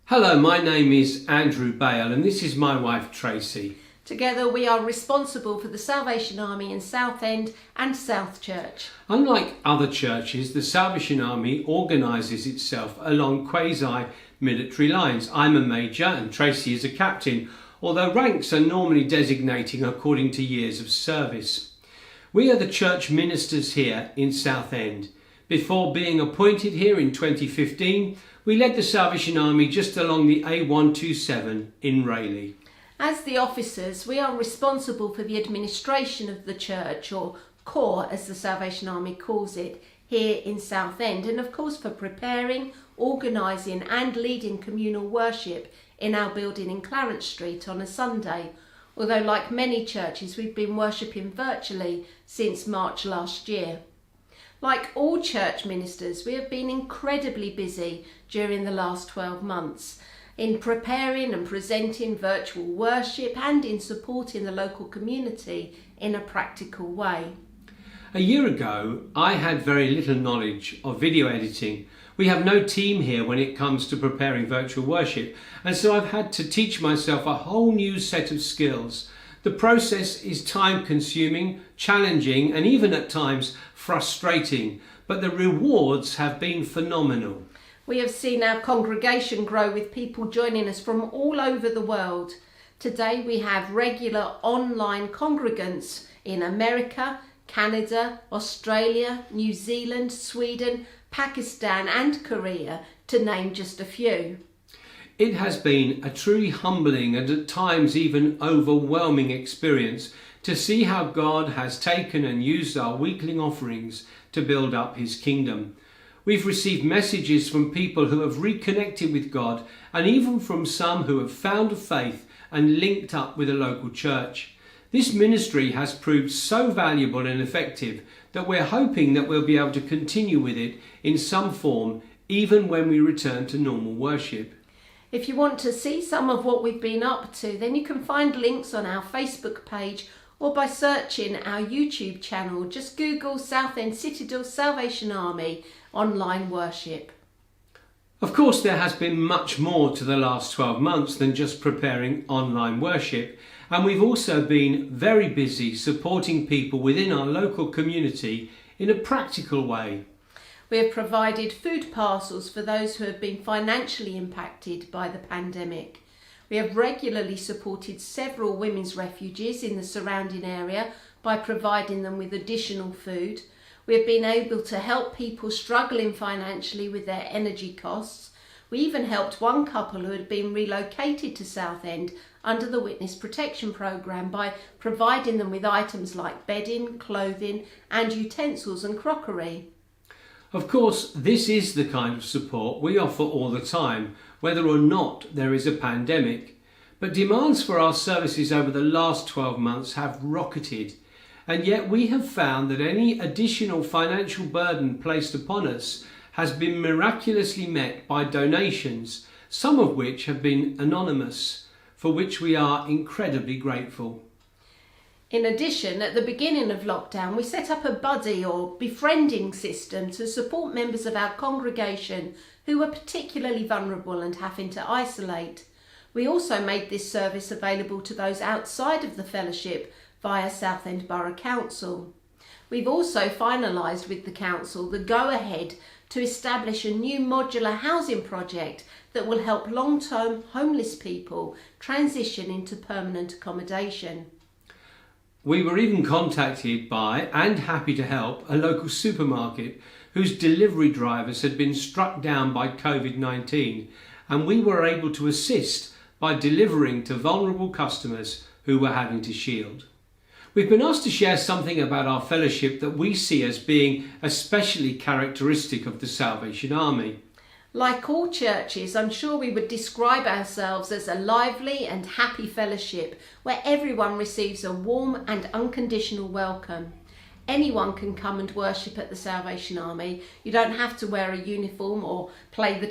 Hello, my name is Andrew Bale and this is my wife Tracy. Together we are responsible for the Salvation Army in Southend and Southchurch. Unlike other churches, the Salvation Army organises itself along quasi-military lines. I'm a major and Tracy is a captain, although ranks are normally designating according to years of service. We are the church ministers here in Southend. Before being appointed here in 2015, we led the Salvation Army just along the A127 in Rayleigh. As the officers, we are responsible for the administration of the church, or core as the Salvation Army calls it, here in Southend, and of course for preparing, organising and leading communal worship in our building in Clarence Street on a Sunday. Although like many churches, we've been worshipping virtually since March last year. Like all church ministers, we have been incredibly busy during the last 12 months in preparing and presenting virtual worship and in supporting the local community in a practical way. A year ago, I had very little knowledge of video editing. We have no team here when it comes to preparing virtual worship, and so I've had to teach myself a whole new set of skills. The process is time-consuming, challenging, and even at times frustrating, but the rewards have been phenomenal. We have seen our congregation grow with people joining us from all over the world. Today we have regular online congregants in America, Canada, Australia, New Zealand, Sweden, Pakistan and Korea, to name just a few. It has been a truly humbling and at times even overwhelming experience to see how God has taken and used our weekly offerings to build up his kingdom. We've received messages from people who have reconnected with God, and even from some who have found a faith and linked up with a local church. This ministry has proved so valuable and effective that we're hoping that we'll be able to continue with it in some form even when we return to normal worship. If you want to see some of what we've been up to, then you can find links on our Facebook page or by searching our YouTube channel. Just Google Southend Citadel Salvation Army online worship. Of course, there has been much more to the last 12 months than just preparing online worship, and we've also been very busy supporting people within our local community in a practical way. We have provided food parcels for those who have been financially impacted by the pandemic. We have regularly supported several women's refugees in the surrounding area by providing them with additional food. We have been able to help people struggling financially with their energy costs. We even helped one couple who had been relocated to Southend under the Witness Protection Programme by providing them with items like bedding, clothing and utensils and crockery. Of course, this is the kind of support we offer all the time, whether or not there is a pandemic. But demands for our services over the last 12 months have rocketed, and yet we have found that any additional financial burden placed upon us has been miraculously met by donations, some of which have been anonymous, for which we are incredibly grateful. In addition, at the beginning of lockdown, we set up a buddy or befriending system to support members of our congregation who were particularly vulnerable and having to isolate. We also made this service available to those outside of the fellowship via Southend Borough Council. We've also finalised with the council the go-ahead to establish a new modular housing project that will help long-term homeless people transition into permanent accommodation. We were even contacted by and happy to help a local supermarket whose delivery drivers had been struck down by COVID-19, and we were able to assist by delivering to vulnerable customers who were having to shield. We've been asked to share something about our fellowship that we see as being especially characteristic of the Salvation Army. Like all churches, I'm sure we would describe ourselves as a lively and happy fellowship where everyone receives a warm and unconditional welcome. Anyone can come and worship at the Salvation Army. You don't have to wear a uniform or play the